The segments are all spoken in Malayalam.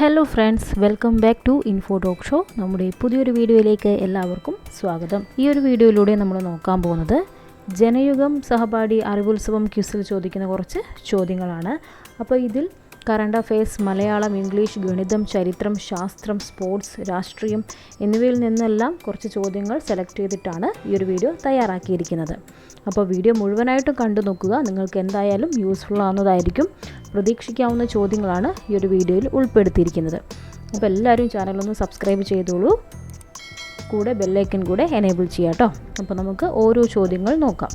Hello friends, welcome back to Info Talk show. നമ്മുടെ പുതിയൊരു വീഡിയോയിലേക്ക് എല്ലാവർക്കും സ്വാഗതം. ഈ ഒരു വീഡിയോയിലൂടെ നമ്മൾ നോക്കാൻ പോകുന്നത് ജനയുഗം സഹപാഠി അറിവുത്സവം ക്വിസിൽ ചോദിക്കുന്ന കുറച്ച് ചോദ്യങ്ങളാണ്. അപ്പോൾ ഇതിൽ കറണ്ട് അഫെയർസ്, മലയാളം, ഇംഗ്ലീഷ്, ഗണിതം, ചരിത്രം, ശാസ്ത്രം, സ്പോർട്സ്, രാഷ്ട്രീയം എന്നിവയിൽ നിന്നെല്ലാം കുറച്ച് ചോദ്യങ്ങൾ സെലക്ട് ചെയ്തിട്ടാണ് ഈ ഒരു വീഡിയോ തയ്യാറാക്കിയിരിക്കുന്നത്. അപ്പോൾ വീഡിയോ മുഴുവനായിട്ടും കണ്ടു നോക്കുക. നിങ്ങൾക്ക് എന്തായാലും യൂസ്ഫുൾ ആവുന്നതായിരിക്കും. പ്രതീക്ഷിക്കാവുന്ന ചോദ്യങ്ങളാണ് ഈ ഒരു വീഡിയോയിൽ ഉൾപ്പെടുത്തിയിരിക്കുന്നത്. അപ്പോൾ എല്ലാവരും ചാനലൊന്ന് സബ്സ്ക്രൈബ് ചെയ്തോളൂ, കൂടെ ബെല്ലൈക്കൻ കൂടെ എനേബിൾ ചെയ്യാം കേട്ടോ. അപ്പോൾ നമുക്ക് ഓരോ ചോദ്യങ്ങൾ നോക്കാം.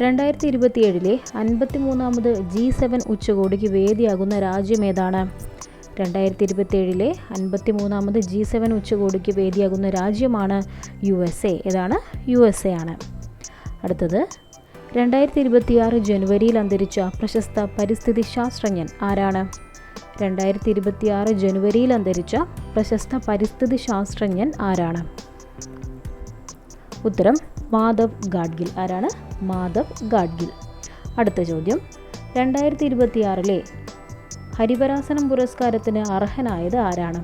2027 53ാമത് G7 ഉച്ചകോടിക്ക് വേദിയാകുന്ന രാജ്യം ഏതാണ്? 2027 53ാമത് G7 ഉച്ചകോടിക്ക് വേദിയാകുന്ന രാജ്യമാണ് USA. ഏതാണ്? USA ആണ്. അടുത്തത് 2026 ജനുവരിയിൽ അന്തരിച്ച പ്രശസ്ത പരിസ്ഥിതി ശാസ്ത്രജ്ഞൻ ആരാണ്? 2026 ജനുവരിയിൽ അന്തരിച്ച പ്രശസ്ത പരിസ്ഥിതി ശാസ്ത്രജ്ഞൻ ആരാണ്? ഉത്തരം മാധവ് ഗാഡ്ഗിൽ. ആരാണ്? മാധവ് ഗാഡ്ഗിൽ. അടുത്ത ചോദ്യം, 2026 ഹരിവരാസനം പുരസ്കാരത്തിന് അർഹനായത് ആരാണ്?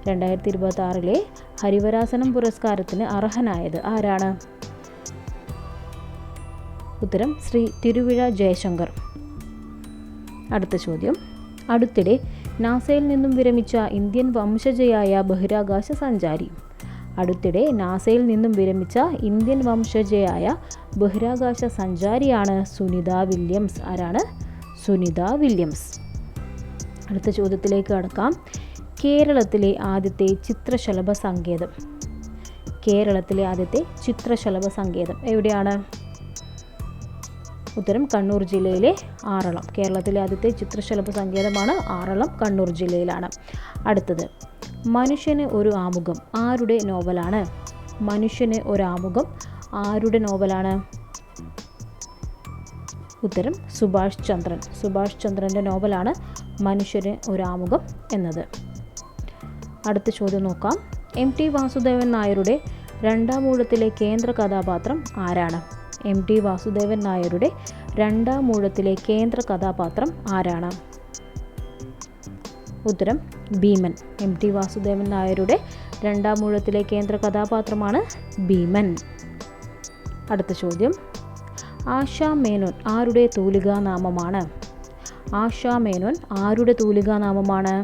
2026 ഹരിവരാസനം പുരസ്കാരത്തിന് അർഹനായത് ആരാണ്? ഉത്തരം ശ്രീ തിരുവിഴ ജയശങ്കർ. അടുത്ത ചോദ്യം, അടുത്തിടെ നാസയിൽ നിന്നും വിരമിച്ച ഇന്ത്യൻ വംശജയായ ബഹിരാകാശ സഞ്ചാരി. അടുത്തിടെ നാസയിൽ നിന്നും വിരമിച്ച ഇന്ത്യൻ വംശജയായ ബഹിരാകാശ സഞ്ചാരിയാണ് സുനിത വില്യംസ്. ആരാണ്? സുനിത വില്യംസ്. അടുത്ത ചോദ്യത്തിലേക്ക് കടക്കാം. കേരളത്തിലെ ആദ്യത്തെ ചിത്രശലഭ സങ്കേതം. കേരളത്തിലെ ആദ്യത്തെ ചിത്രശലഭ സങ്കേതം എവിടെയാണ്? ഉത്തരം കണ്ണൂർ ജില്ലയിലെ ആറളം. കേരളത്തിലെ ആദ്യത്തെ ചിത്രശലഭ സങ്കേതമാണ് ആറളം, കണ്ണൂർ ജില്ലയിലാണ്. അടുത്തത്, മനുഷ്യന് ഒരു ആമുഖം ആരുടെ നോവലാണ്? മനുഷ്യന് ഒരു ആമുഖം ആരുടെ നോവലാണ്? ഉത്തരം സുഭാഷ് ചന്ദ്രൻ. സുഭാഷ് ചന്ദ്രൻ്റെ നോവലാണ് മനുഷ്യന് ഒരു ആമുഖം എന്നത്. അടുത്ത ചോദ്യം നോക്കാം. MT വാസുദേവൻ നായരുടെ രണ്ടാമൂഴത്തിലെ കേന്ദ്ര കഥാപാത്രം ആരാണ്? MT വാസുദേവൻ നായരുടെ രണ്ടാമൂഴത്തിലെ കേന്ദ്ര കഥാപാത്രം ആരാണ്? ഉത്തരം ഭീമൻ. MT വാസുദേവൻ നായരുടെ രണ്ടാമൂഴത്തിലെ കേന്ദ്ര കഥാപാത്രമാണ് ഭീമൻ. അടുത്ത ചോദ്യം, ആശാ മേനോൻ ആരുടെ തൂലികാനാമമാണ്? ആശാ മേനോൻ ആരുടെ തൂലികാനാമമാണ്?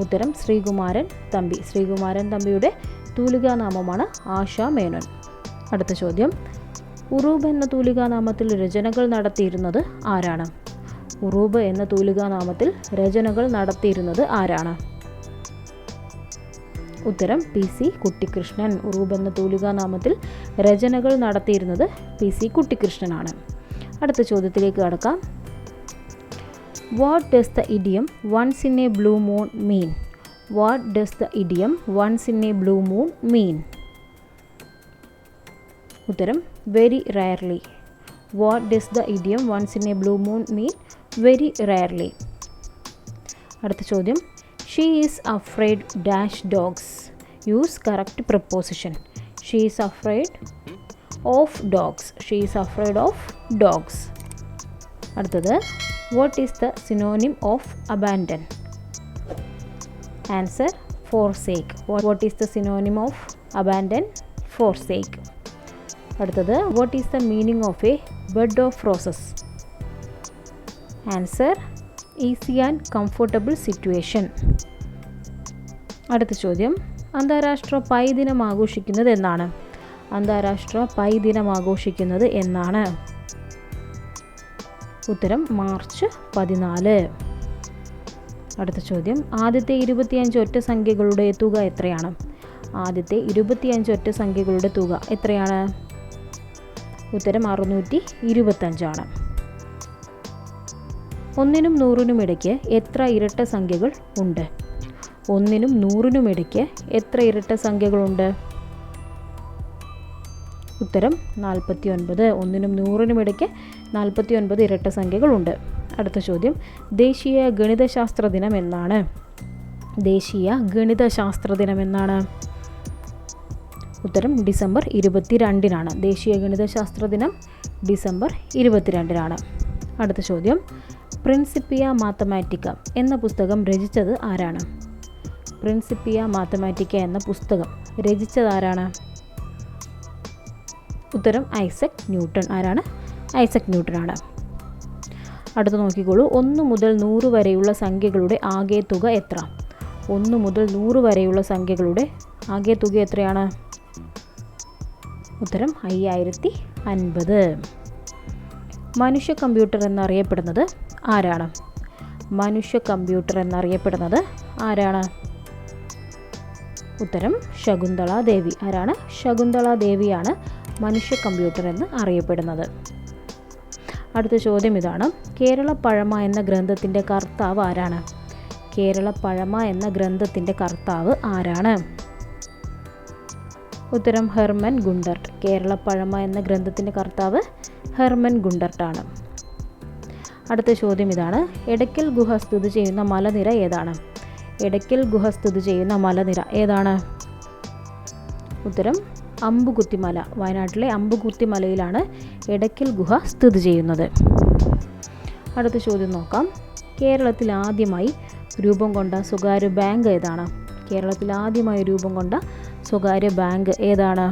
ഉത്തരം ശ്രീകുമാരൻ തമ്പി. ശ്രീകുമാരൻ തമ്പിയുടെ തൂലികാനാമമാണ് ആശാ മേനോൻ. അടുത്ത ചോദ്യം, ഉറൂബ് എന്ന തൂലികാനാമത്തിൽ രചനകൾ നടത്തിയിരുന്നത് ആരാണ്? ഉറൂബ് എന്ന തൂലികാനാമത്തിൽ രചനകൾ നടത്തിയിരുന്നത് ആരാണ്? ഉത്തരം PC കുട്ടിക്കൃഷ്ണൻ. ഉറൂബ് എന്ന തൂലികാനാമത്തിൽ രചനകൾ നടത്തിയിരുന്നത് PC കുട്ടിക്കൃഷ്ണനാണ്. അടുത്ത ചോദ്യത്തിലേക്ക് കടക്കാം. What does the idiom once in a blue moon mean? What does the idiom once in a blue moon mean? ഉത്തരം very rarely. What does the idiom once in a blue moon mean? Very rarely. അടുത്ത ചോദ്യം, she is afraid dash dogs. Use correct preposition. She is afraid of dogs. She is afraid of dogs. അടുത്തത്, what is the synonym of abandon? Answer forsake. What is the synonym of abandon? forsake. അടുത്തത്, what is the meaning of A bed of roses? Answer easy and comfortable situation. അടുത്ത ചോദ്യം, അന്താരാഷ്ട്ര പൈ ദിനം ആഘോഷിക്കുന്നത് എന്നാണ്? അന്താരാഷ്ട്ര പൈ ദിനം ആഘോഷിക്കുന്നത് എന്നാണ്? ഉത്തരം മാർച്ച് 14. അടുത്ത ചോദ്യം, ആദ്യത്തെ 25 ഒറ്റ സംഖ്യകളുടെ തുക എത്രയാണ്? ആദ്യത്തെ 25 ഒറ്റ സംഖ്യകളുടെ തുക എത്രയാണ്? ഉത്തരം 625 ആണ്. 1നും 100നും ഇടയ്ക്ക് എത്ര ഇരട്ട സംഖ്യകൾ ഉണ്ട്? 1നും 100നും ഇടയ്ക്ക് എത്ര ഇരട്ട സംഖ്യകളുണ്ട്? ഉത്തരം 49. 1നും 100നും ഇടയ്ക്ക് 49 ഇരട്ട സംഖ്യകളുണ്ട്. അടുത്ത ചോദ്യം, ദേശീയ ഗണിതശാസ്ത്ര ദിനം എന്നാണ്? ദേശീയ ഗണിതശാസ്ത്ര ദിനം എന്നാണ്? ഉത്തരം ഡിസംബർ 22-നാണ്. ദേശീയ ഗണിതശാസ്ത്ര ദിനം ഡിസംബർ 22-നാണ്. അടുത്ത ചോദ്യം, പ്രിൻസിപ്പിയ മാത്തമാറ്റിക്ക എന്ന പുസ്തകം രചിച്ചത് ആരാണ്? പ്രിൻസിപ്പിയ മാത്തമാറ്റിക്ക എന്ന പുസ്തകം രചിച്ചത് ആരാണ്? ഉത്തരം ഐസക് ന്യൂട്ടൺ. ആരാണ്? ഐസക് ന്യൂട്ടൺ ആണ്. അടുത്ത് നോക്കിക്കോളൂ, 1 മുതൽ 100 വരെയുള്ള സംഖ്യകളുടെ ആകെ തുക എത്ര? 1 മുതൽ 100 വരെയുള്ള സംഖ്യകളുടെ ആകെ തുക എത്രയാണ്? ഉത്തരം 5050. മനുഷ്യ കമ്പ്യൂട്ടർ എന്നറിയപ്പെടുന്നത് ആരാണ്? മനുഷ്യ കമ്പ്യൂട്ടർ എന്നറിയപ്പെടുന്നത് ആരാണ്? ഉത്തരം ശകുന്തള ദേവി. ആരാണ്? ശകുന്തള ദേവിയാണ് മനുഷ്യ കമ്പ്യൂട്ടർ എന്ന് അറിയപ്പെടുന്നത്. അടുത്ത ചോദ്യം ഇതാണ്, കേരള പഴമ എന്ന ഗ്രന്ഥത്തിൻ്റെ കർത്താവ് ആരാണ്? കേരള പഴമ എന്ന ഗ്രന്ഥത്തിൻ്റെ കർത്താവ് ആരാണ്? ഉത്തരം ഹെർമൻ ഗുണ്ടർട്ട്. കേരള പഴമ എന്ന ഗ്രന്ഥത്തിൻ്റെ കർത്താവ് ഹെർമൻ ഗുണ്ടർട്ടാണ്. അടുത്ത ചോദ്യം ഇതാണ്, എടയ്ക്കൽ ഗുഹ സ്ഥിതി ചെയ്യുന്ന മലനിര ഏതാണ്? എടയ്ക്കൽ ഗുഹ സ്ഥിതി ചെയ്യുന്ന മലനിര ഏതാണ്? ഉത്തരം അമ്പുകുത്തിമല. വയനാട്ടിലെ അമ്പുകുത്തിമലയിലാണ് എടയ്ക്കൽ ഗുഹ സ്ഥിതി ചെയ്യുന്നത്. അടുത്ത ചോദ്യം നോക്കാം, കേരളത്തിൽ ആദ്യമായി രൂപം കൊണ്ട സ്വകാര്യ ബാങ്ക് ഏതാണ്? കേരളത്തിൽ ആദ്യമായി രൂപം കൊണ്ട സ്വകാര്യ ബാങ്ക് ഏതാണ്?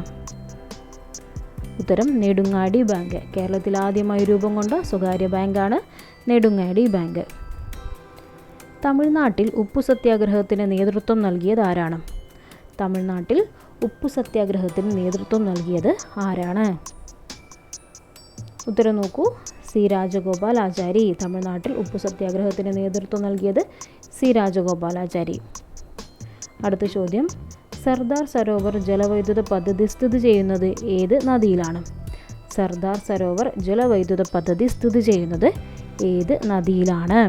ഉത്തരം നെടുങ്ങാടി ബാങ്ക്. കേരളത്തിൽ ആദ്യമായി രൂപം കൊണ്ട സ്വകാര്യ ബാങ്കാണ് നെടുങ്ങാടി ബാങ്ക്. തമിഴ്നാട്ടിൽ ഉപ്പു സത്യാഗ്രഹത്തിന് നേതൃത്വം നൽകിയത് ആരാണ്? തമിഴ്നാട്ടിൽ ഉപ്പു സത്യാഗ്രഹത്തിന് നേതൃത്വം നൽകിയത് ആരാണ്? ഉത്തരം നോക്കൂ, സി രാജഗോപാലാചാരി. തമിഴ്നാട്ടിൽ ഉപ്പു സത്യാഗ്രഹത്തിന് നേതൃത്വം നൽകിയത് സി രാജഗോപാലാചാരി. അടുത്ത ചോദ്യം, സർദാർ സരോവർ ജലവൈദ്യുത പദ്ധതി സ്ഥിതി ചെയ്യുന്നത് ഏത് നദിയിലാണ്? സർദാർ സരോവർ ജലവൈദ്യുത പദ്ധതി സ്ഥിതി ചെയ്യുന്നത് ഏത് നദിയിലാണ്?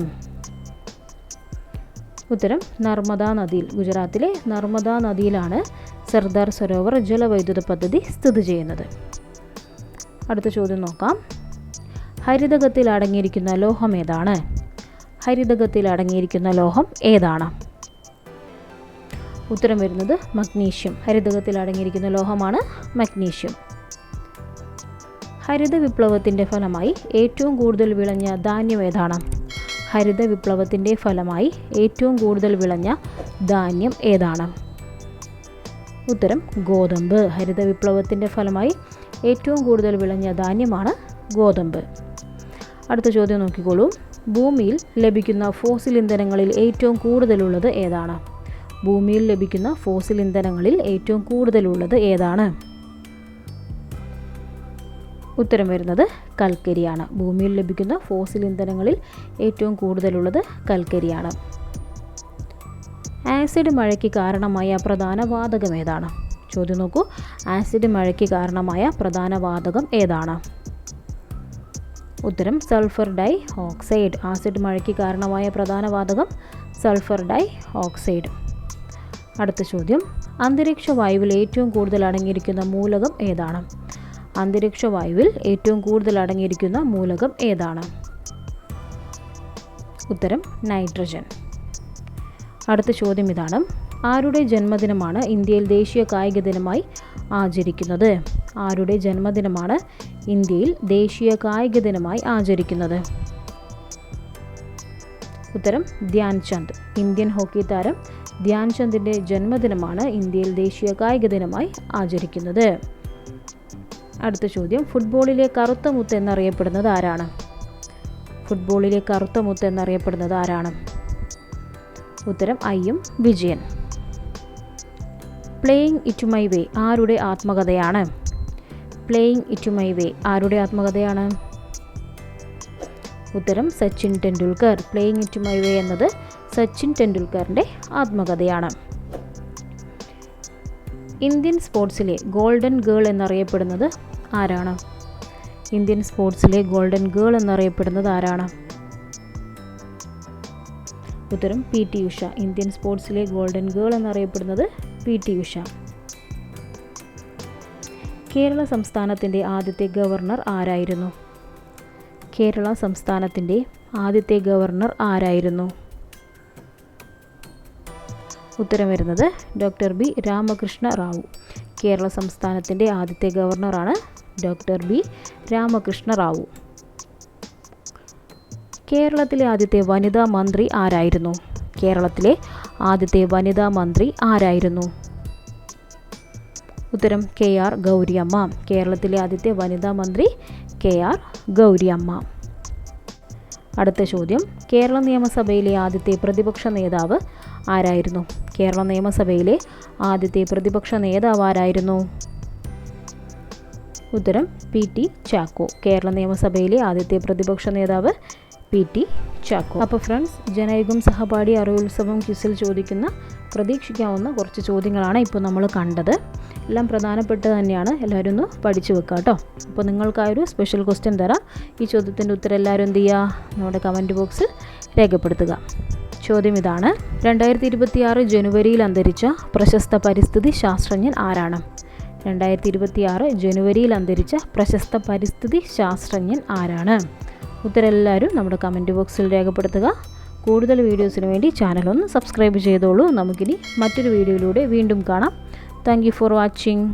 ഉത്തരം നർമ്മദ നദിയിൽ. ഗുജറാത്തിലെ നർമ്മദ നദിയിലാണ് സർദാർ സരോവർ ജലവൈദ്യുത പദ്ധതി സ്ഥിതി ചെയ്യുന്നത്. അടുത്ത ചോദ്യം നോക്കാം, ഹരിതകത്തിൽ അടങ്ങിയിരിക്കുന്ന ലോഹം ഏതാണ്? ഹരിതകത്തിൽ അടങ്ങിയിരിക്കുന്ന ലോഹം ഏതാണ്? ഉത്തരം വരുന്നത് മഗ്നീഷ്യം. ഹരിതകത്തിൽ അടങ്ങിയിരിക്കുന്ന ലോഹമാണ് മഗ്നീഷ്യം. ഹരിത വിപ്ലവത്തിൻ്റെ ഫലമായി ഏറ്റവും കൂടുതൽ വിളഞ്ഞ ധാന്യം ഏതാണ്? ഹരിത വിപ്ലവത്തിൻ്റെ ഫലമായി ഏറ്റവും കൂടുതൽ വിളഞ്ഞ ധാന്യം ഏതാണ്? ഉത്തരം ഗോതമ്പ്. ഹരിത വിപ്ലവത്തിൻ്റെ ഫലമായി ഏറ്റവും കൂടുതൽ വിളഞ്ഞ ധാന്യമാണ് ഗോതമ്പ്. അടുത്ത ചോദ്യം നോക്കിക്കോളൂ, ഭൂമിയിൽ ലഭിക്കുന്ന ഫോസിൽ ഇന്ധനങ്ങളിൽ ഏറ്റവും കൂടുതലുള്ളത് ഏതാണ്? ഭൂമിയിൽ ലഭിക്കുന്ന ഫോസിൽ ഇന്ധനങ്ങളിൽ ഏറ്റവും കൂടുതലുള്ളത് ഏതാണ്? ഉത്തരം വരുന്നത് കൽക്കരിയാണ്. ഭൂമിയിൽ ലഭിക്കുന്ന ഫോസിൽ ഇന്ധനങ്ങളിൽ ഏറ്റവും കൂടുതലുള്ളത് കൽക്കരിയാണ്. ആസിഡ് മഴയ്ക്ക് കാരണമായ പ്രധാന വാതകം ഏതാണ്? ചോദ്യം നോക്കൂ, ആസിഡ് മഴയ്ക്ക് കാരണമായ പ്രധാന വാതകം ഏതാണ്? ഉത്തരം സൾഫർ ഡൈ ഓക്സൈഡ്. ആസിഡ് മഴയ്ക്ക് കാരണമായ പ്രധാന വാതകം സൾഫർ ഡൈ ഓക്സൈഡ്. അടുത്ത ചോദ്യം, അന്തരീക്ഷ വായുവിൽ ഏറ്റവും കൂടുതൽ അടങ്ങിയിരിക്കുന്ന മൂലകം ഏതാണ്? അന്തരീക്ഷ വായുവിൽ ഏറ്റവും കൂടുതൽ അടങ്ങിയിരിക്കുന്ന മൂലകം ഏതാണ്? ഉത്തരം നൈട്രജൻ. അടുത്ത ചോദ്യം ഇതാണ്, ആരുടെ ജന്മദിനമാണ് ഇന്ത്യയിൽ ദേശീയ കായിക ദിനമായി ആചരിക്കുന്നത്? ആരുടെ ജന്മദിനമാണ് ഇന്ത്യയിൽ ദേശീയ കായിക ദിനമായി ആചരിക്കുന്നത്? ഉത്തരം ധ്യാൻ ചന്ദ്. ഇന്ത്യൻ ഹോക്കി താരം ധ്യാൻ ചന്ദിൻ്റെ ജന്മദിനമാണ് ഇന്ത്യയിൽ ദേശീയ കായിക ദിനമായി ആചരിക്കുന്നത്. അടുത്ത ചോദ്യം, ഫുട്ബോളിലെ കറുത്ത മുത്ത് എന്നറിയപ്പെടുന്നത് ആരാണ്? ഫുട്ബോളിലെ കറുത്ത മുത്ത് എന്നറിയപ്പെടുന്നത് ആരാണ്? ഉത്തരം I M. Vijayan. Playing it my way ആരുടെ ആത്മകഥയാണ്? പ്ലേയിങ് ഇറ്റ് മൈ വേ ആരുടെ ആത്മകഥയാണ്? ഉത്തരം Sachin Tendulkar. Playing it my way എന്നത് സച്ചിൻ ടെണ്ടുൽക്കറിൻ്റെ ആത്മകഥയാണ്. ഇന്ത്യൻ സ്പോർട്സിലെ ഗോൾഡൻ ഗേൾ എന്നറിയപ്പെടുന്നത് ആരാണ്? ഇന്ത്യൻ സ്പോർട്സിലെ ഗോൾഡൻ ഗേൾ എന്നറിയപ്പെടുന്നത് ആരാണ്? ഉത്തരം പി.ടി. ഉഷ. ഇന്ത്യൻ സ്പോർട്സിലെ ഗോൾഡൻ ഗേൾ എന്നറിയപ്പെടുന്നത് പി.ടി. ഉഷ. കേരള സംസ്ഥാനത്തിൻ്റെ ആദ്യത്തെ ഗവർണർ ആരായിരുന്നു? കേരള സംസ്ഥാനത്തിൻ്റെ ആദ്യത്തെ ഗവർണർ ആരായിരുന്നു? ഉത്തരം വരുന്നത് ഡോക്ടർ ബി രാമകൃഷ്ണ റാവു. കേരള സംസ്ഥാനത്തിൻ്റെ ആദ്യത്തെ ഗവർണറാണ് ഡോക്ടർ ബി രാമകൃഷ്ണ റാവു. കേരളത്തിലെ ആദ്യത്തെ വനിതാ മന്ത്രി ആരായിരുന്നു? കേരളത്തിലെ ആദ്യത്തെ വനിതാ മന്ത്രി ആരായിരുന്നു? ഉത്തരം KR ഗൗരിയമ്മ. കേരളത്തിലെ ആദ്യത്തെ വനിതാ മന്ത്രി KR ഗൗരിയമ്മ. അടുത്ത ചോദ്യം, കേരള നിയമസഭയിലെ ആദ്യത്തെ പ്രതിപക്ഷ നേതാവ് ആരായിരുന്നു? കേരള നിയമസഭയിലെ ആദ്യത്തെ പ്രതിപക്ഷ നേതാവ് ആരായിരുന്നു? ഉത്തരം PT ചാക്കോ. കേരള നിയമസഭയിലെ ആദ്യത്തെ പ്രതിപക്ഷ നേതാവ് PT ചാക്കോ. അപ്പോൾ ഫ്രണ്ട്സ്, ജനയുഗം സഹപാഠി അറിവുത്സവം ക്വിസിൽ ചോദിക്കുന്ന പ്രതീക്ഷിക്കാവുന്ന കുറച്ച് ചോദ്യങ്ങളാണ് ഇപ്പോൾ നമ്മൾ കണ്ടത്. എല്ലാം പ്രധാനപ്പെട്ടത് തന്നെയാണ്. എല്ലാവരും ഒന്ന് പഠിച്ചു വെക്കുക കേട്ടോ. അപ്പോൾ നിങ്ങൾക്കായൊരു സ്പെഷ്യൽ ക്വസ്റ്റ്യൻ തരാം. ഈ ചോദ്യത്തിൻ്റെ ഉത്തരം എല്ലാവരും എന്ത് ചെയ്യുക? നമ്മുടെ കമൻറ്റ് ബോക്സിൽ രേഖപ്പെടുത്തുക. ചോദ്യം ഇതാണ്: 2026 ജനുവരിയിൽ അന്തരിച്ച പ്രശസ്ത പരിസ്ഥിതി ശാസ്ത്രജ്ഞൻ ആരാണ്? 2026 ജനുവരിയിൽ അന്തരിച്ച പ്രശസ്ത പരിസ്ഥിതി ശാസ്ത്രജ്ഞൻ ആരാണ്? ഉത്തരം എല്ലാവരും നമ്മുടെ കമൻറ്റ് ബോക്സിൽ രേഖപ്പെടുത്തുക. കൂടുതൽ വീഡിയോസിന് വേണ്ടി ചാനൽ ഒന്ന് സബ്സ്ക്രൈബ് ചെയ്തോളൂ. നമുക്കിനി മറ്റൊരു വീഡിയോയിലൂടെ വീണ്ടും കാണാം. Thank you for watching.